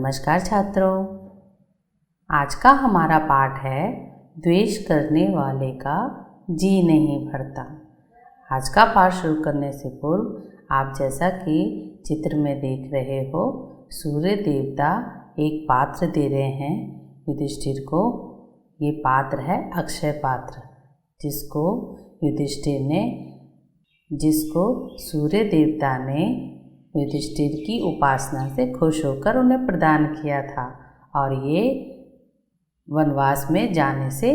नमस्कार छात्रों, आज का हमारा पाठ है द्वेष करने वाले का जी नहीं भरता। आज का पाठ शुरू करने से पूर्व आप जैसा कि चित्र में देख रहे हो, सूर्य देवता एक पात्र दे रहे हैं युधिष्ठिर को। ये पात्र है अक्षय पात्र, जिसको सूर्य देवता ने युधिष्ठिर की उपासना से खुश होकर उन्हें प्रदान किया था और ये वनवास में जाने से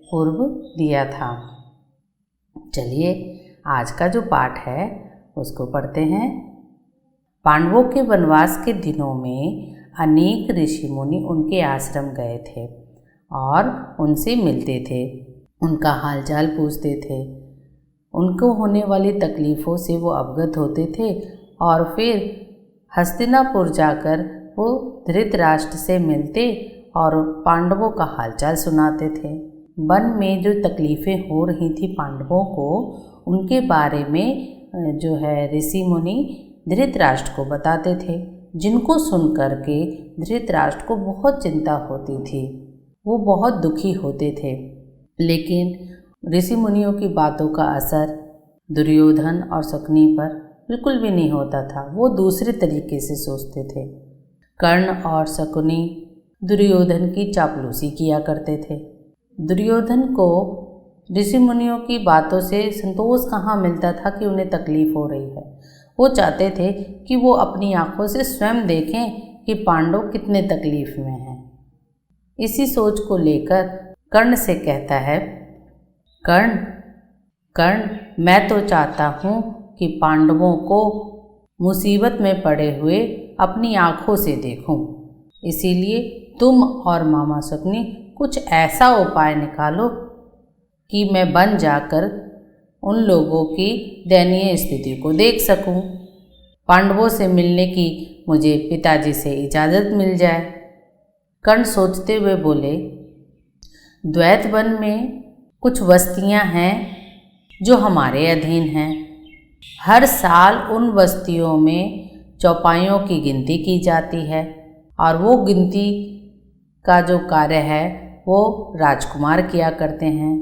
पूर्व दिया था। चलिए आज का जो पाठ है उसको पढ़ते हैं। पांडवों के वनवास के दिनों में अनेक ऋषि मुनि उनके आश्रम गए थे और उनसे मिलते थे, उनका हालचाल पूछते थे, उनको होने वाली तकलीफ़ों से वो अवगत होते थे और फिर हस्तिनापुर जाकर वो धृतराष्ट्र से मिलते और पांडवों का हालचाल सुनाते थे। वन में जो तकलीफ़ें हो रही थी पांडवों को, उनके बारे में जो है ऋषि मुनि धृतराष्ट्र को बताते थे, जिनको सुन कर के धृतराष्ट्र को बहुत चिंता होती थी। वो बहुत दुखी होते थे, लेकिन ऋषि मुनियों की बातों का असर दुर्योधन और शकुनी पर बिल्कुल भी नहीं होता था। वो दूसरे तरीके से सोचते थे। कर्ण और शकुनी दुर्योधन की चापलूसी किया करते थे। दुर्योधन को ऋषि मुनियों की बातों से संतोष कहाँ मिलता था कि उन्हें तकलीफ़ हो रही है। वो चाहते थे कि वो अपनी आँखों से स्वयं देखें कि पांडव कितने तकलीफ़ में हैं। इसी सोच को लेकर कर्ण से कहता है, कर्ण मैं तो चाहता हूँ कि पांडवों को मुसीबत में पड़े हुए अपनी आँखों से देखूं। इसीलिए तुम और मामा शकुनी कुछ ऐसा उपाय निकालो कि मैं वन जाकर उन लोगों की दयनीय स्थिति को देख सकूं। पांडवों से मिलने की मुझे पिताजी से इजाज़त मिल जाए। कर्ण सोचते हुए बोले, द्वैत वन में कुछ बस्तियां हैं जो हमारे अधीन हैं। हर साल उन बस्तियों में चौपाइयों की गिनती की जाती है और वो गिनती का जो कार्य है वो राजकुमार किया करते हैं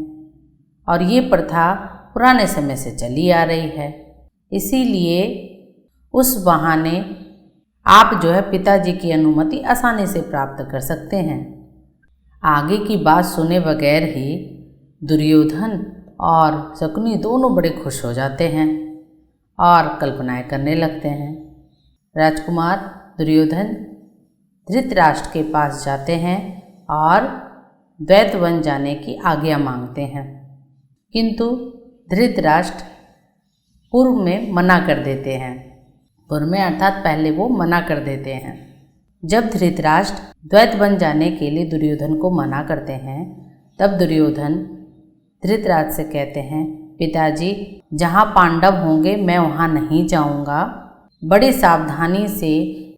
और ये प्रथा पुराने समय से चली आ रही है। इसीलिए उस बहाने आप जो है पिताजी की अनुमति आसानी से प्राप्त कर सकते हैं। आगे की बात सुने बगैर ही दुर्योधन और शकुनी दोनों बड़े खुश हो जाते हैं और कल्पनाएं करने लगते हैं। राजकुमार दुर्योधन धृतराष्ट्र के पास जाते हैं और द्वैत वन जाने की आज्ञा मांगते हैं, किंतु धृतराष्ट्र पूर्व में मना कर देते हैं। पूर्व में अर्थात पहले वो मना कर देते हैं। जब धृतराष्ट्र द्वैत वन जाने के लिए दुर्योधन को मना करते हैं, तब दुर्योधन धृतराष्ट्र से कहते हैं, पिताजी जहाँ पांडव होंगे मैं वहाँ नहीं जाऊँगा, बड़ी सावधानी से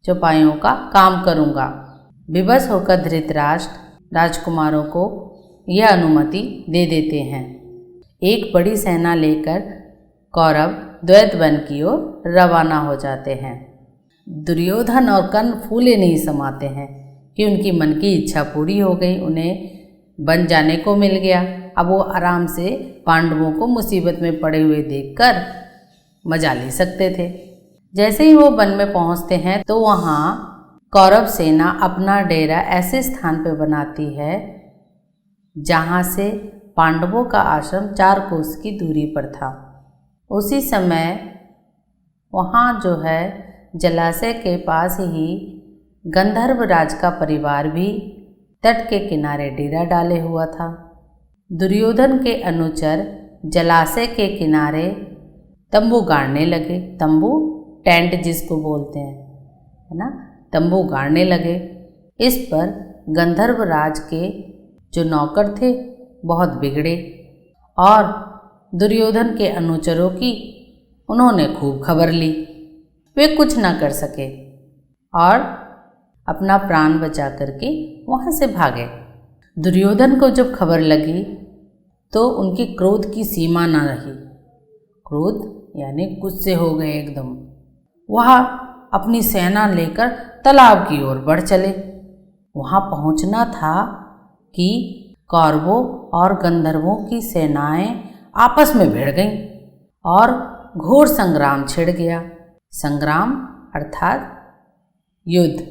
चौपाइयों का काम करूँगा। विवश होकर धृतराष्ट्र राजकुमारों को यह अनुमति दे देते हैं। एक बड़ी सेना लेकर कौरव द्वैत वन की ओर रवाना हो जाते हैं। दुर्योधन और कर्ण फूले नहीं समाते हैं कि उनकी मन की इच्छा पूरी हो गई, उन्हें वन जाने को मिल गया। अब वो आराम से पांडवों को मुसीबत में पड़े हुए देखकर मजा ले सकते थे। जैसे ही वो वन में पहुंचते हैं तो वहाँ कौरव सेना अपना डेरा ऐसे स्थान पर बनाती है जहाँ से पांडवों का आश्रम 4 कोस की दूरी पर था। उसी समय वहाँ जो है जलाशय के पास ही गंधर्व राज का परिवार भी तट के किनारे डेरा डाले हुआ था। दुर्योधन के अनुचर जलाशय के किनारे तंबू गाड़ने लगे। तंबू टेंट जिसको बोलते हैं, है ना, तंबू गाड़ने लगे। इस पर गंधर्व राज के जो नौकर थे बहुत बिगड़े और दुर्योधन के अनुचरों की उन्होंने खूब खबर ली। वे कुछ ना कर सके और अपना प्राण बचा करके वहाँ से भागे। दुर्योधन को जब खबर लगी तो उनकी क्रोध की सीमा ना रही। क्रोध यानी गुस्से हो गए एकदम। वह अपनी सेना लेकर तालाब की ओर बढ़ चले। वहाँ पहुँचना था कि कौरवों और गंधर्वों की सेनाएं आपस में भिड़ गईं और घोर संग्राम छिड़ गया। संग्राम अर्थात युद्ध।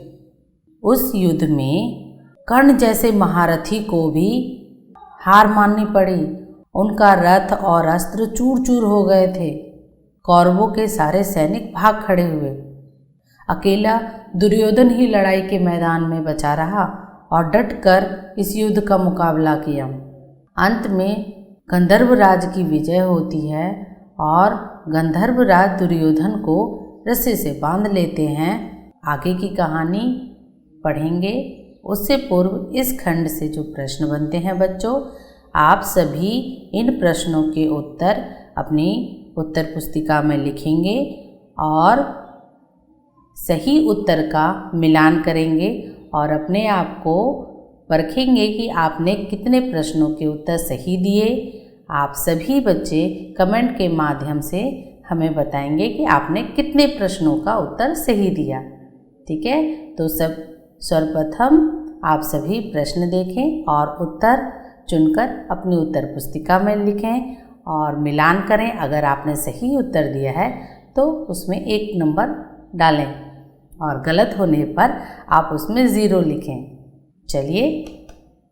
उस युद्ध में कर्ण जैसे महारथी को भी हार माननी पड़ी। उनका रथ और अस्त्र चूर चूर हो गए थे। कौरवों के सारे सैनिक भाग खड़े हुए। अकेला दुर्योधन ही लड़ाई के मैदान में बचा रहा और डटकर इस युद्ध का मुकाबला किया। अंत में गंधर्वराज की विजय होती है और गंधर्वराज दुर्योधन को रस्सी से बांध लेते हैं। आगे की कहानी पढ़ेंगे। उससे पूर्व इस खंड से जो प्रश्न बनते हैं बच्चों, आप सभी इन प्रश्नों के उत्तर अपनी उत्तर पुस्तिका में लिखेंगे और सही उत्तर का मिलान करेंगे और अपने आप को परखेंगे कि आपने कितने प्रश्नों के उत्तर सही दिए। आप सभी बच्चे कमेंट के माध्यम से हमें बताएंगे कि आपने कितने प्रश्नों का उत्तर सही दिया। ठीक है, तो सर्वप्रथम आप सभी प्रश्न देखें और उत्तर चुनकर अपनी उत्तर पुस्तिका में लिखें और मिलान करें। अगर आपने सही उत्तर दिया है तो उसमें 1 नंबर डालें और गलत होने पर आप उसमें 0 लिखें। चलिए,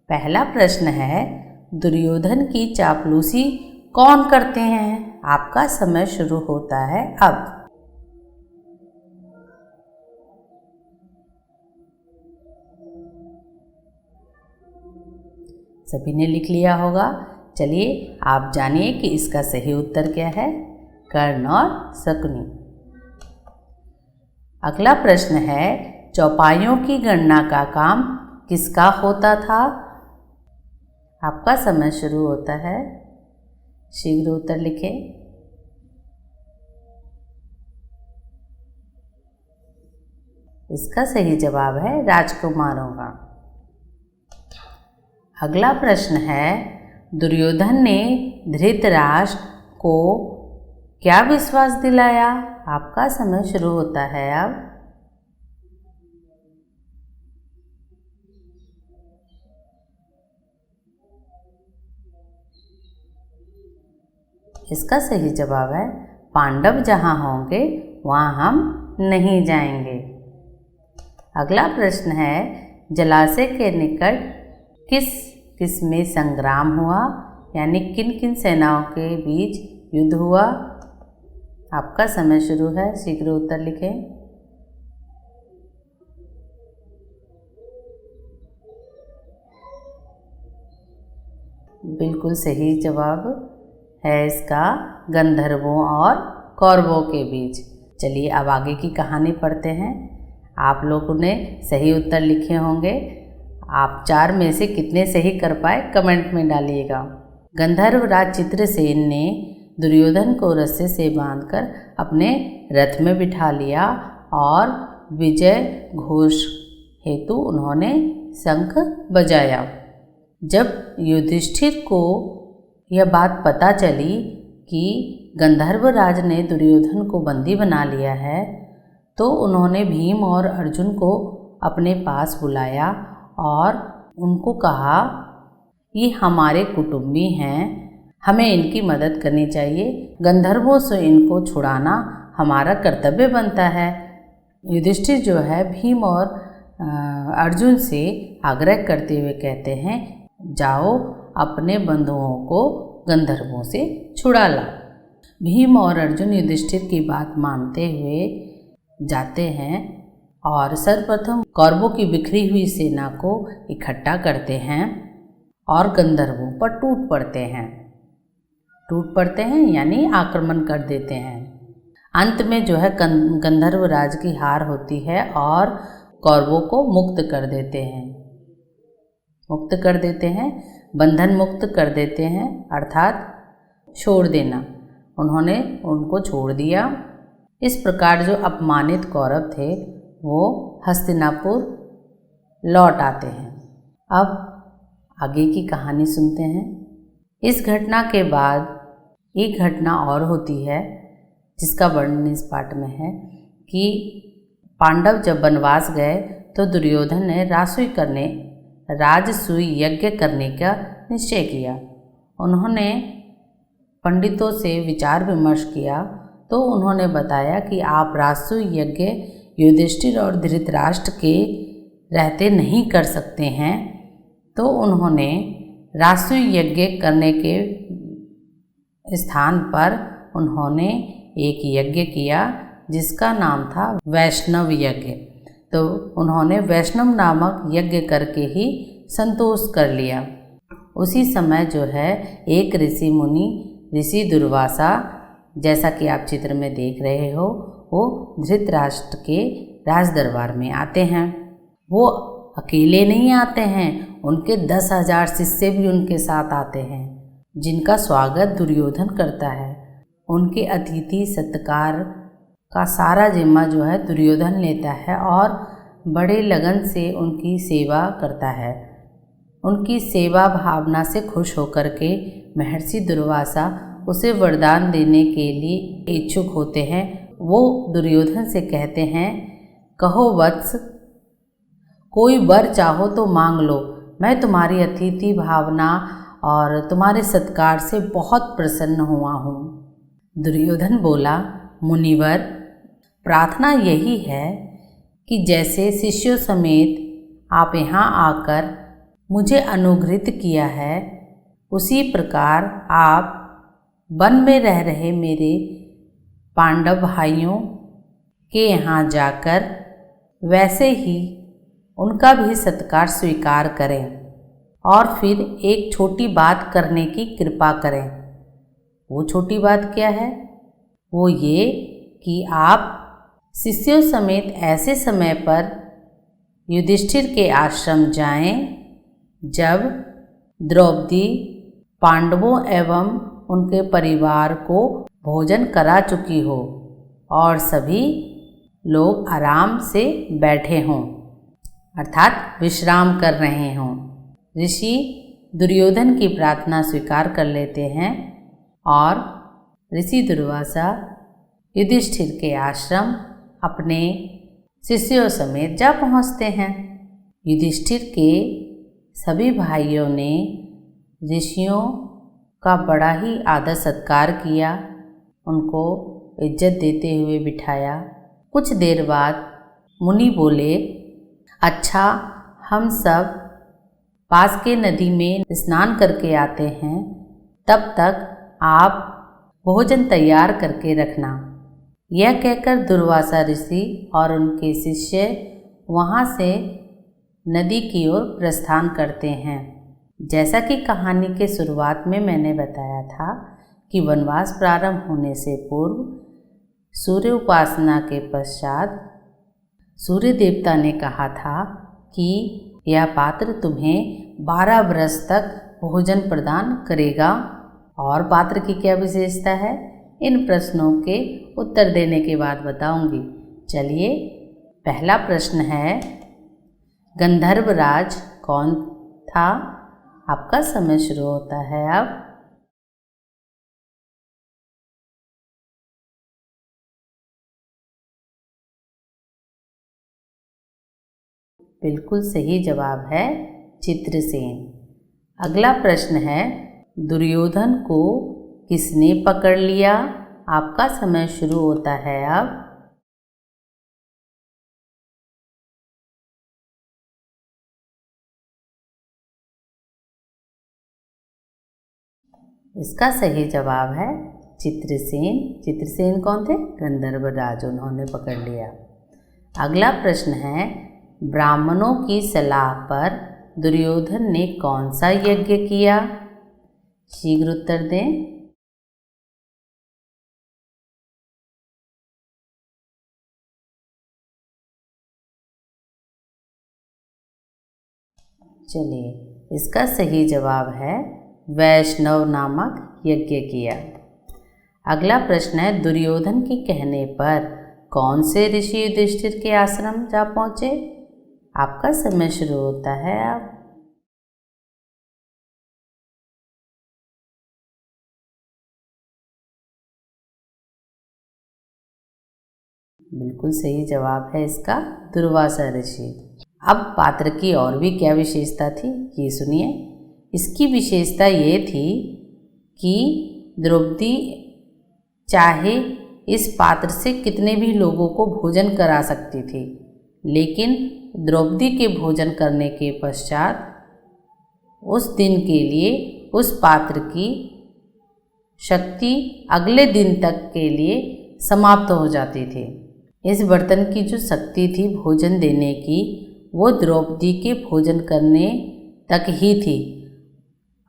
पहला प्रश्न है, दुर्योधन की चापलूसी कौन करते हैं? आपका समय शुरू होता है अब। सभी ने लिख लिया होगा। चलिए, आप जानिए कि इसका सही उत्तर क्या है। कर्ण और शकुनी। अगला प्रश्न है, चौपाइयों की गणना का काम किसका होता था? आपका समय शुरू होता है। शीघ्र उत्तर लिखें। इसका सही जवाब है राजकुमारों का। अगला प्रश्न है, दुर्योधन ने धृतराष्ट्र को क्या विश्वास दिलाया? आपका समय शुरू होता है अब। इसका सही जवाब है, पांडव जहाँ होंगे वहाँ हम नहीं जाएंगे। अगला प्रश्न है, जलाशय के निकट किस किस में संग्राम हुआ? यानी किन किन सेनाओं के बीच युद्ध हुआ? आपका समय शुरू है। शीघ्र उत्तर लिखें। बिल्कुल सही जवाब है इसका, गंधर्वों और कौरवों के बीच। चलिए, अब आगे की कहानी पढ़ते हैं। आप लोगों ने सही उत्तर लिखे होंगे। आप 4 में से कितने सही कर पाए कमेंट में डालिएगा। गंधर्वराज चित्रसेन ने दुर्योधन को रस्से से बांधकर अपने रथ में बिठा लिया और विजय घोष हेतु उन्होंने शंख बजाया। जब युधिष्ठिर को यह बात पता चली कि गंधर्वराज ने दुर्योधन को बंदी बना लिया है, तो उन्होंने भीम और अर्जुन को अपने पास बुलाया और उनको कहा, ये हमारे कुटुंबी हैं, हमें इनकी मदद करनी चाहिए। गंधर्वों से इनको छुड़ाना हमारा कर्तव्य बनता है। युधिष्ठिर जो है भीम और अर्जुन से आग्रह करते हुए कहते हैं, जाओ अपने बंधुओं को गंधर्वों से छुड़ा ला। भीम और अर्जुन युधिष्ठिर की बात मानते हुए जाते हैं और सर्वप्रथम कौरवों की बिखरी हुई सेना को इकट्ठा करते हैं और गंधर्वों पर टूट पड़ते हैं यानी आक्रमण कर देते हैं। अंत में जो है गंधर्व राज की हार होती है और कौरवों को मुक्त कर देते हैं, बंधन मुक्त कर देते हैं, अर्थात छोड़ देना। उन्होंने उनको छोड़ दिया। इस प्रकार जो अपमानित कौरव थे वो हस्तिनापुर लौट आते हैं। अब आगे की कहानी सुनते हैं। इस घटना के बाद एक घटना और होती है जिसका वर्णन इस पाठ में है कि पांडव जब वनवास गए तो दुर्योधन ने राजसूय यज्ञ करने का निश्चय किया। उन्होंने पंडितों से विचार विमर्श किया तो उन्होंने बताया कि आप राजसूय यज्ञ युधिष्ठिर और धृतराष्ट्र के रहते नहीं कर सकते हैं। तो उन्होंने राजसूय यज्ञ करने के स्थान पर उन्होंने एक यज्ञ किया जिसका नाम था वैष्णव यज्ञ। तो उन्होंने वैष्णव नामक यज्ञ करके ही संतोष कर लिया। उसी समय जो है एक ऋषि दुर्वासा, जैसा कि आप चित्र में देख रहे हो, वो धृतराष्ट्र के राज दरबार में आते हैं। वो अकेले नहीं आते हैं, उनके 10,000 शिष्य भी उनके साथ आते हैं, जिनका स्वागत दुर्योधन करता है। उनके अतिथि सत्कार का सारा जिम्मा जो है दुर्योधन लेता है और बड़े लगन से उनकी सेवा करता है। उनकी सेवा भावना से खुश होकर के महर्षि दुर्वासा उसे वरदान देने के लिए इच्छुक होते हैं। वो दुर्योधन से कहते हैं, कहो वत्स, कोई वर चाहो तो मांग लो, मैं तुम्हारी अतिथि भावना और तुम्हारे सत्कार से बहुत प्रसन्न हुआ हूँ। दुर्योधन बोला, मुनिवर, प्रार्थना यही है कि जैसे शिष्यों समेत आप यहाँ आकर मुझे अनुग्रहित किया है, उसी प्रकार आप वन में रह रहे मेरे पांडव भाइयों के यहाँ जाकर वैसे ही उनका भी सत्कार स्वीकार करें और फिर एक छोटी बात करने की कृपा करें। वो छोटी बात क्या है? वो ये कि आप शिष्यों समेत ऐसे समय पर युधिष्ठिर के आश्रम जाएं जब द्रौपदी पांडवों एवं उनके परिवार को भोजन करा चुकी हो और सभी लोग आराम से बैठे हों, अर्थात विश्राम कर रहे हों। ऋषि दुर्योधन की प्रार्थना स्वीकार कर लेते हैं और ऋषि दुर्वासा युधिष्ठिर के आश्रम अपने शिष्यों समेत जा पहुँचते हैं। युधिष्ठिर के सभी भाइयों ने ऋषियों का बड़ा ही आदर सत्कार किया, उनको इज्जत देते हुए बिठाया। कुछ देर बाद मुनि बोले, अच्छा, हम सब पास के नदी में स्नान करके आते हैं, तब तक आप भोजन तैयार करके रखना। यह कहकर दुर्वासा ऋषि और उनके शिष्य वहाँ से नदी की ओर प्रस्थान करते हैं। जैसा कि कहानी के शुरुआत में मैंने बताया था कि वनवास प्रारंभ होने से पूर्व सूर्य उपासना के पश्चात सूर्य देवता ने कहा था कि यह पात्र तुम्हें 12 वर्ष तक भोजन प्रदान करेगा। और पात्र की क्या विशेषता है, इन प्रश्नों के उत्तर देने के बाद बताऊंगी। चलिए, पहला प्रश्न है, गंधर्वराज कौन था? आपका समय शुरू होता है अब। बिल्कुल सही जवाब है चित्रसेन। अगला प्रश्न है, दुर्योधन को किसने पकड़ लिया? आपका समय शुरू होता है अब। इसका सही जवाब है चित्रसेन। चित्रसेन कौन थे? गंधर्वराज, उन्होंने पकड़ लिया। अगला प्रश्न है, ब्राह्मणों की सलाह पर दुर्योधन ने कौन सा यज्ञ किया? शीघ्र उत्तर दें। चलिए, इसका सही जवाब है वैष्णव नामक यज्ञ किया। अगला प्रश्न है, दुर्योधन के कहने पर कौन से ऋषि युधिष्ठिर के आश्रम जा पहुँचे? आपका समय शुरू होता है अब। बिल्कुल सही जवाब है इसका, दुर्वासा ऋषि। अब पात्र की और भी क्या विशेषता थी ये सुनिए। इसकी विशेषता ये थी कि द्रौपदी चाहे इस पात्र से कितने भी लोगों को भोजन करा सकती थी, लेकिन द्रौपदी के भोजन करने के पश्चात उस दिन के लिए उस पात्र की शक्ति अगले दिन तक के लिए समाप्त हो जाती थी। इस बर्तन की जो शक्ति थी भोजन देने की, वो द्रौपदी के भोजन करने तक ही थी।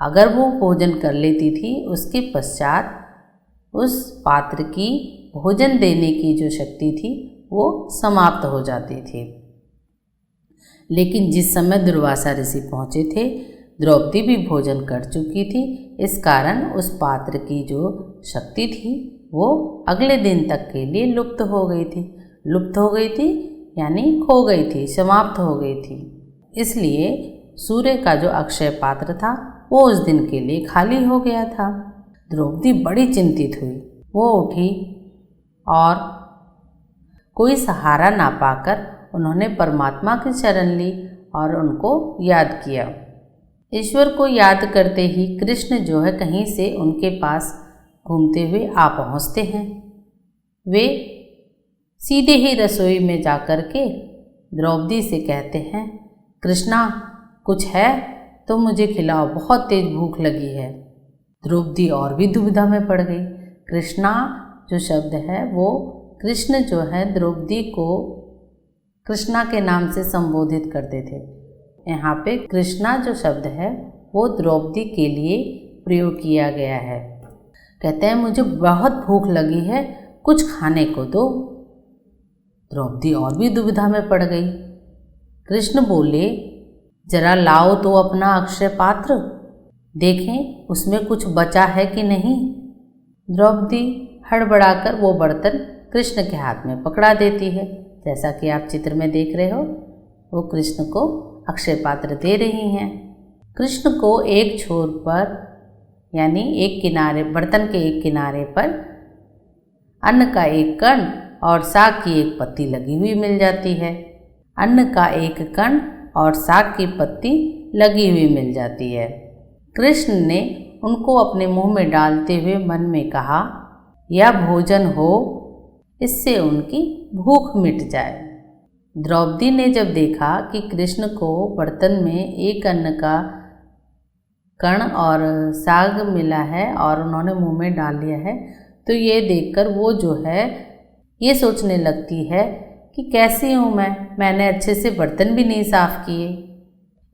अगर वो भोजन कर लेती थी, उसके पश्चात उस पात्र की भोजन देने की जो शक्ति थी वो समाप्त हो जाती थी। लेकिन जिस समय दुर्वासा ऋषि पहुँचे थे, द्रौपदी भी भोजन कर चुकी थी। इस कारण उस पात्र की जो शक्ति थी वो अगले दिन तक के लिए लुप्त हो गई थी। लुप्त हो गई थी यानी खो गई थी, समाप्त हो गई थी। इसलिए सूर्य का जो अक्षय पात्र था वो उस दिन के लिए खाली हो गया था। द्रौपदी बड़ी चिंतित हुई। वो उठी और कोई सहारा ना पाकर उन्होंने परमात्मा की शरण ली और उनको याद किया। ईश्वर को याद करते ही कृष्ण जो है कहीं से उनके पास घूमते हुए आ पहुँचते हैं। वे सीधे ही रसोई में जाकर के द्रौपदी से कहते हैं, कृष्णा कुछ है तो मुझे खिलाओ, बहुत तेज भूख लगी है। द्रौपदी और भी दुविधा में पड़ गई। कृष्णा जो शब्द है वो कृष्ण जो है द्रौपदी को कृष्णा के नाम से संबोधित करते थे। यहाँ पे कृष्णा जो शब्द है वो द्रौपदी के लिए प्रयोग किया गया है। कहते हैं मुझे बहुत भूख लगी है, कुछ खाने को दो। द्रौपदी और भी दुविधा में पड़ गई। कृष्ण बोले, जरा लाओ तो अपना अक्षय पात्र, देखें उसमें कुछ बचा है कि नहीं। द्रौपदी हड़बड़ाकर वो बर्तन कृष्ण के हाथ में पकड़ा देती है। जैसा कि आप चित्र में देख रहे हो, वो कृष्ण को अक्षय पात्र दे रही हैं। कृष्ण को एक छोर पर यानी एक किनारे, बर्तन के एक किनारे पर अन्न का एक कण और साग की एक पत्ती लगी हुई मिल जाती है। अन्न का एक कण और साग की पत्ती लगी हुई मिल जाती है। कृष्ण ने उनको अपने मुंह में डालते हुए मन में कहा, यह भोजन हो, इससे उनकी भूख मिट जाए। द्रौपदी ने जब देखा कि कृष्ण को बर्तन में एक अन्न का कण और साग मिला है और उन्होंने मुंह में डाल लिया है, तो ये देखकर वो जो है ये सोचने लगती है कि कैसी हूँ मैंने अच्छे से बर्तन भी नहीं साफ़ किए,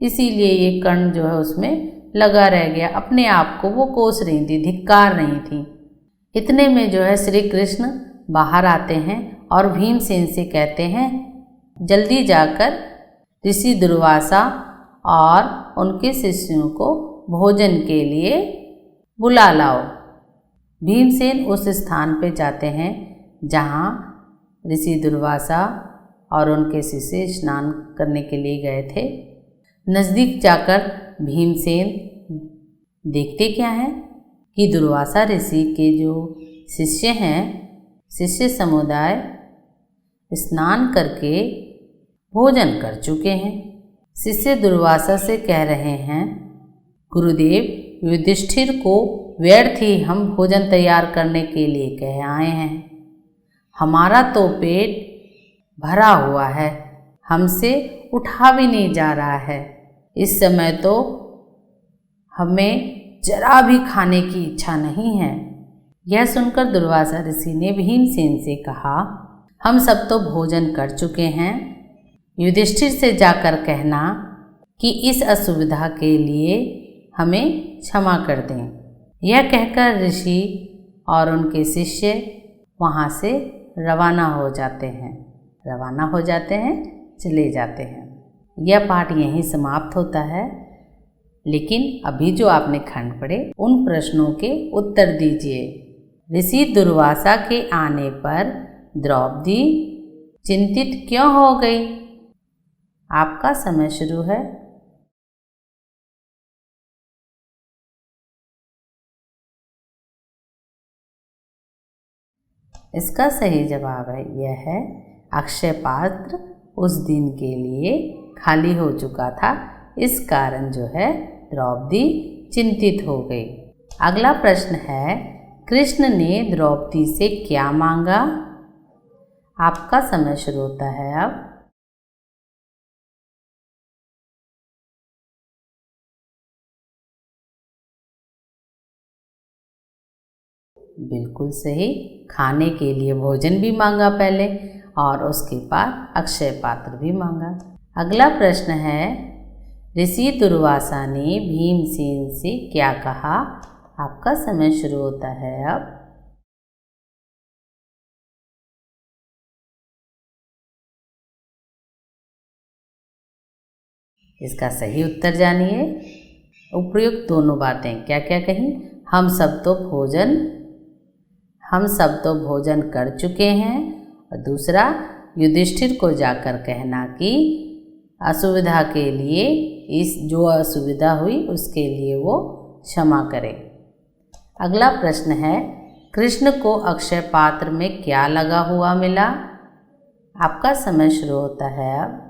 इसीलिए ये कण जो है उसमें लगा रह गया। अपने आप को वो कोस रही थी, धिक्कार रही थी। इतने में जो है श्री कृष्ण बाहर आते हैं और भीमसेन से कहते हैं, जल्दी जाकर ऋषि दुर्वासा और उनके शिष्यों को भोजन के लिए बुला लाओ। भीमसेन उस स्थान पे जाते हैं जहाँ ऋषि दुर्वासा और उनके शिष्य स्नान करने के लिए गए थे। नज़दीक जाकर भीमसेन देखते क्या है कि दुर्वासा ऋषि के जो शिष्य हैं, शिष्य समुदाय स्नान करके भोजन कर चुके हैं। शिष्य दुर्वासा से कह रहे हैं, गुरुदेव युधिष्ठिर को व्यर्थ ही हम भोजन तैयार करने के लिए कह आए हैं। हमारा तो पेट भरा हुआ है, हमसे उठा भी नहीं जा रहा है। इस समय तो हमें जरा भी खाने की इच्छा नहीं है। यह सुनकर दुर्वासा ऋषि ने भीमसेन से कहा, हम सब तो भोजन कर चुके हैं, युधिष्ठिर से जाकर कहना कि इस असुविधा के लिए हमें क्षमा कर दें। यह कहकर ऋषि और उनके शिष्य वहाँ से रवाना हो जाते हैं, चले जाते हैं। यह पाठ यहीं समाप्त होता है। लेकिन अभी जो आपने खंड पढ़े उन प्रश्नों के उत्तर दीजिए। ऋषि दुर्वासा के आने पर द्रौपदी चिंतित क्यों हो गई? आपका समय शुरू है। इसका सही जवाब है यह है अक्षय पात्र उस दिन के लिए खाली हो चुका था, इस कारण जो है द्रौपदी चिंतित हो गई। अगला प्रश्न है कृष्ण ने द्रौपदी से क्या मांगा? आपका समय शुरू होता है अब। बिल्कुल सही, खाने के लिए भोजन भी मांगा पहले और उसके बाद अक्षय पात्र भी मांगा। अगला प्रश्न है ऋषि दुर्वासा ने भीमसेन से क्या कहा? आपका समय शुरू होता है अब। इसका सही उत्तर जानिए। उपयुक्त दोनों बातें क्या क्या कहीं? हम सब तो भोजन कर चुके हैं, और दूसरा युधिष्ठिर को जाकर कहना कि असुविधा के लिए जो असुविधा हुई उसके लिए वो क्षमा करे। अगला प्रश्न है कृष्ण को अक्षय पात्र में क्या लगा हुआ मिला? आपका समय शुरू होता है अब।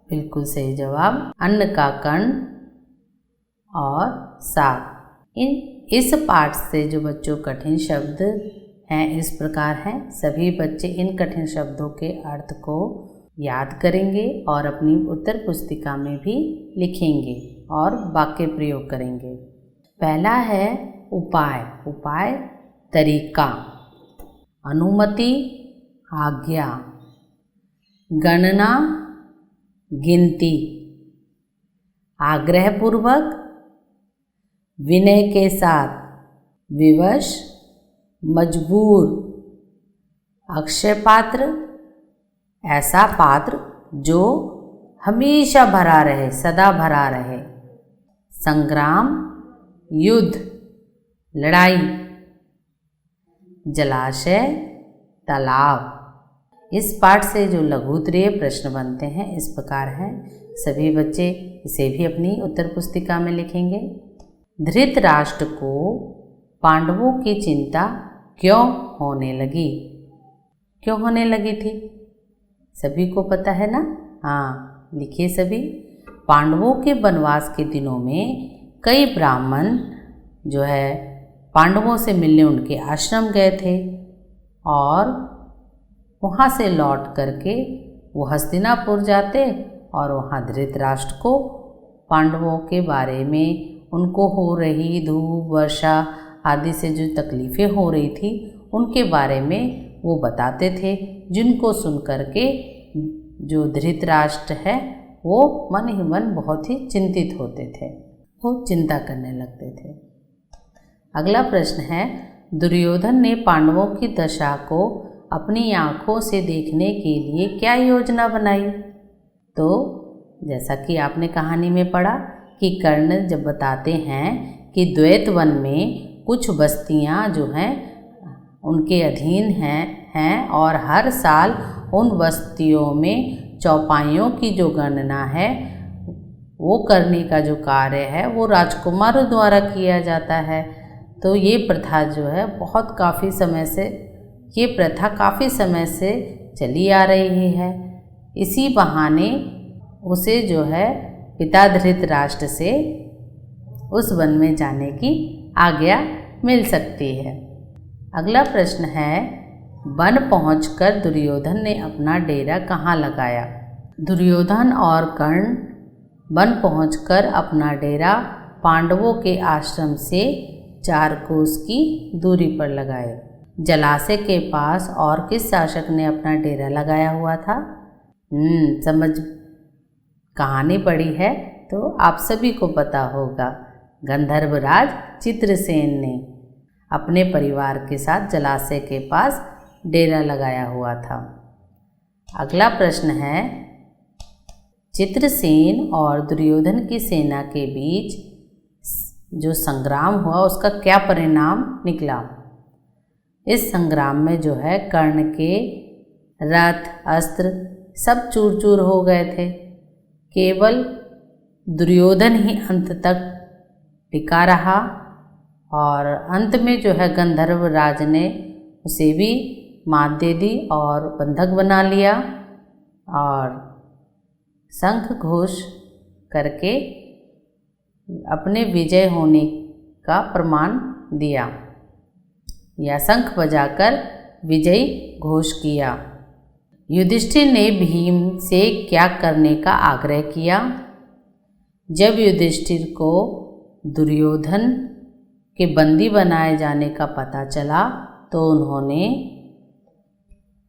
बिल्कुल सही जवाब, अन्न का कण और साग। इस पाठ से जो बच्चों कठिन शब्द हैं इस प्रकार हैं। सभी बच्चे इन कठिन शब्दों के अर्थ को याद करेंगे और अपनी उत्तर पुस्तिका में भी लिखेंगे और वाक्य प्रयोग करेंगे। पहला है उपाय। उपाय तरीका, अनुमति आज्ञा, गणना गिनती, आग्रहपूर्वक विनय के साथ, विवश मजबूर, अक्षय पात्र ऐसा पात्र जो हमेशा भरा रहे, सदा भरा रहे, संग्राम युद्ध लड़ाई, जलाशय तालाब। इस पाठ से जो लघुत्तरीय प्रश्न बनते हैं इस प्रकार हैं। सभी बच्चे इसे भी अपनी उत्तर पुस्तिका में लिखेंगे। धृतराष्ट्र को पांडवों की चिंता क्यों होने लगी? क्यों होने लगी थी? सभी को पता है ना? हाँ, लिखिए सभी। पांडवों के वनवास के दिनों में कई ब्राह्मण जो है पांडवों से मिलने उनके आश्रम गए थे और वहाँ से लौट करके वो हस्तिनापुर जाते और वहाँ धृतराष्ट्र को पांडवों के बारे में, उनको हो रही धूप वर्षा आदि से जो तकलीफ़ें हो रही थी उनके बारे में वो बताते थे, जिनको सुन करके जो धृतराष्ट्र है वो मन ही मन बहुत ही चिंतित होते थे, वो चिंता करने लगते थे। अगला प्रश्न है दुर्योधन ने पांडवों की दशा को अपनी आँखों से देखने के लिए क्या योजना बनाई? तो जैसा कि आपने कहानी में पढ़ा कि कर्ण जब बताते हैं कि द्वैत वन में कुछ बस्तियां जो हैं उनके अधीन हैं और हर साल उन बस्तियों में चौपाइयों की जो गणना है वो करने का जो कार्य है वो राजकुमारों द्वारा किया जाता है। तो ये प्रथा जो है ये प्रथा काफ़ी समय से चली आ रही है। इसी बहाने उसे जो है पिता धृतराष्ट्र से उस वन में जाने की आज्ञा मिल सकती है। अगला प्रश्न है वन पहुंचकर दुर्योधन ने अपना डेरा कहाँ लगाया? दुर्योधन और कर्ण वन पहुंचकर अपना डेरा पांडवों के आश्रम से 4 कोस की दूरी पर लगाए। जलाशय के पास और किस शासक ने अपना डेरा लगाया हुआ था? समझ कहानी पढ़ी है तो आप सभी को पता होगा। गंधर्वराज चित्रसेन ने अपने परिवार के साथ जलाशय के पास डेरा लगाया हुआ था। अगला प्रश्न है चित्रसेन और दुर्योधन की सेना के बीच जो संग्राम हुआ उसका क्या परिणाम निकला? इस संग्राम में जो है कर्ण के रथ अस्त्र सब चूर चूर हो गए थे। केवल दुर्योधन ही अंत तक टिका रहा और अंत में जो है गंधर्व राज ने उसे भी मात दे दी और बंधक बना लिया और शंख घोष करके अपने विजय होने का प्रमाण दिया या शंख बजाकर विजय घोष किया। युधिष्ठिर ने भीम से क्या करने का आग्रह किया? जब युधिष्ठिर को दुर्योधन के बंदी बनाए जाने का पता चला तो उन्होंने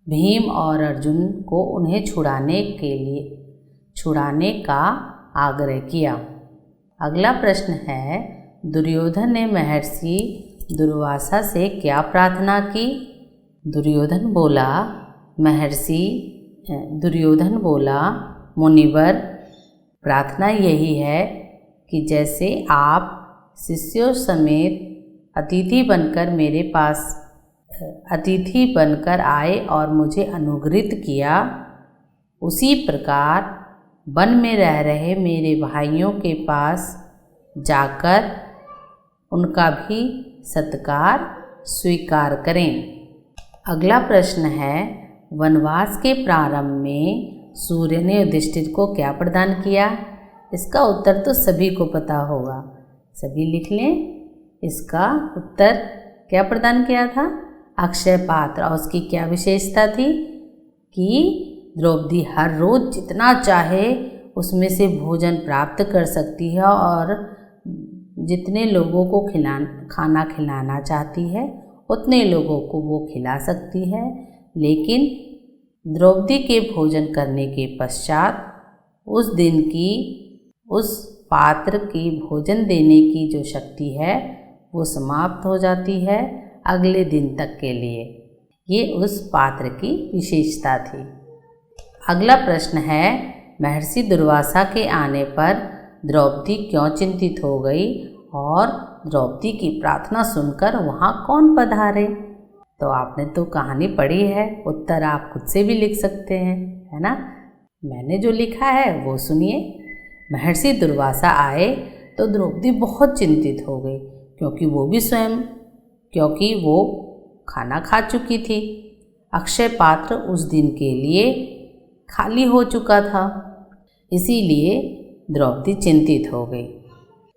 भीम और अर्जुन को उन्हें छुड़ाने का आग्रह किया। अगला प्रश्न है, दुर्योधन ने महर्षि दुर्वासा से क्या प्रार्थना की? दुर्योधन बोला, मुनिवर, प्रार्थना यही है कि जैसे आप शिष्यों समेत अतिथि बनकर आए और मुझे अनुग्रहित किया, उसी प्रकार वन में रह रहे मेरे भाइयों के पास जाकर उनका भी सत्कार स्वीकार करें। अगला प्रश्न है, वनवास के प्रारंभ में सूर्य ने युधिष्ठिर को क्या प्रदान किया? इसका उत्तर तो सभी को पता होगा, सभी लिख लें। इसका उत्तर क्या प्रदान किया था? अक्षय पात्र। और उसकी क्या विशेषता थी कि द्रौपदी हर रोज जितना चाहे उसमें से भोजन प्राप्त कर सकती है और जितने लोगों को खाना खिलाना चाहती है उतने लोगों को वो खिला सकती है। लेकिन द्रौपदी के भोजन करने के पश्चात उस पात्र की भोजन देने की जो शक्ति है वो समाप्त हो जाती है अगले दिन तक के लिए। ये उस पात्र की विशेषता थी। अगला प्रश्न है, महर्षि दुर्वासा के आने पर द्रौपदी क्यों चिंतित हो गई और द्रौपदी की प्रार्थना सुनकर वहाँ कौन पधारे? तो आपने तो कहानी पढ़ी है, उत्तर आप खुद से भी लिख सकते हैं, है ना। मैंने जो लिखा है वो सुनिए। महर्षि दुर्वासा आए तो द्रौपदी बहुत चिंतित हो गई क्योंकि वो खाना खा चुकी थी। अक्षय पात्र उस दिन के लिए खाली हो चुका था, इसीलिए द्रौपदी चिंतित हो गई।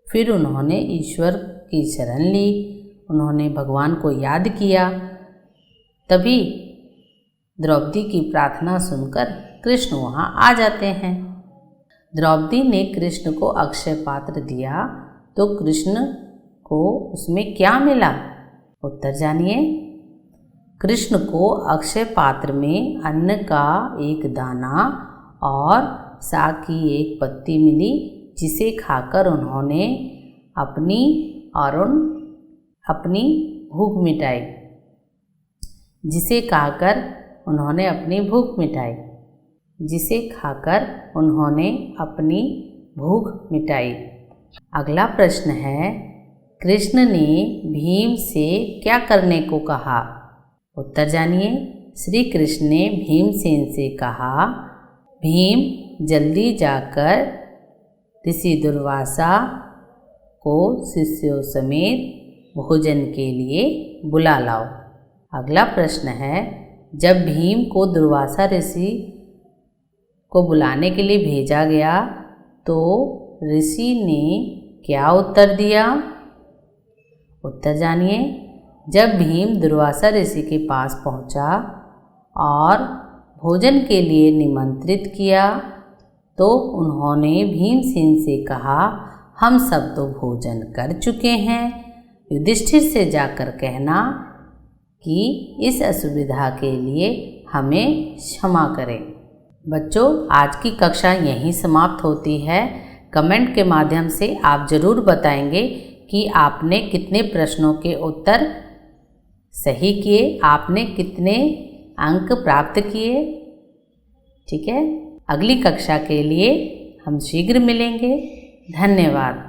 फिर उन्होंने ईश्वर की शरण ली, उन्होंने भगवान को याद किया। तभी द्रौपदी की प्रार्थना सुनकर कृष्ण वहाँ आ जाते हैं। द्रौपदी ने कृष्ण को अक्षय पात्र दिया तो कृष्ण को उसमें क्या मिला? उत्तर जानिए। कृष्ण को अक्षय पात्र में अन्न का एक दाना और साग की एक पत्ती मिली, जिसे खाकर उन्होंने अपनी भूख मिटाई। जिसे खाकर उन्होंने अपनी भूख मिटाई। अगला प्रश्न है, कृष्ण ने भीम से क्या करने को कहा? उत्तर जानिए। श्री कृष्ण ने भीमसेन से कहा, भीम जल्दी जाकर ऋषि दुर्वासा को शिष्यों समेत भोजन के लिए बुला लाओ। अगला प्रश्न है, जब भीम को दुर्वासा ऋषि को बुलाने के लिए भेजा गया तो ऋषि ने क्या उत्तर दिया? उत्तर जानिए। जब भीम दुर्वासा ऋषि के पास पहुंचा और भोजन के लिए निमंत्रित किया तो उन्होंने भीमसेन से कहा, हम सब तो भोजन कर चुके हैं, युधिष्ठिर से जाकर कहना कि इस असुविधा के लिए हमें क्षमा करें। बच्चों, आज की कक्षा यहीं समाप्त होती है। कमेंट के माध्यम से आप ज़रूर बताएंगे कि आपने कितने प्रश्नों के उत्तर सही किए, आपने कितने अंक प्राप्त किए। ठीक है, अगली कक्षा के लिए हम शीघ्र मिलेंगे। धन्यवाद।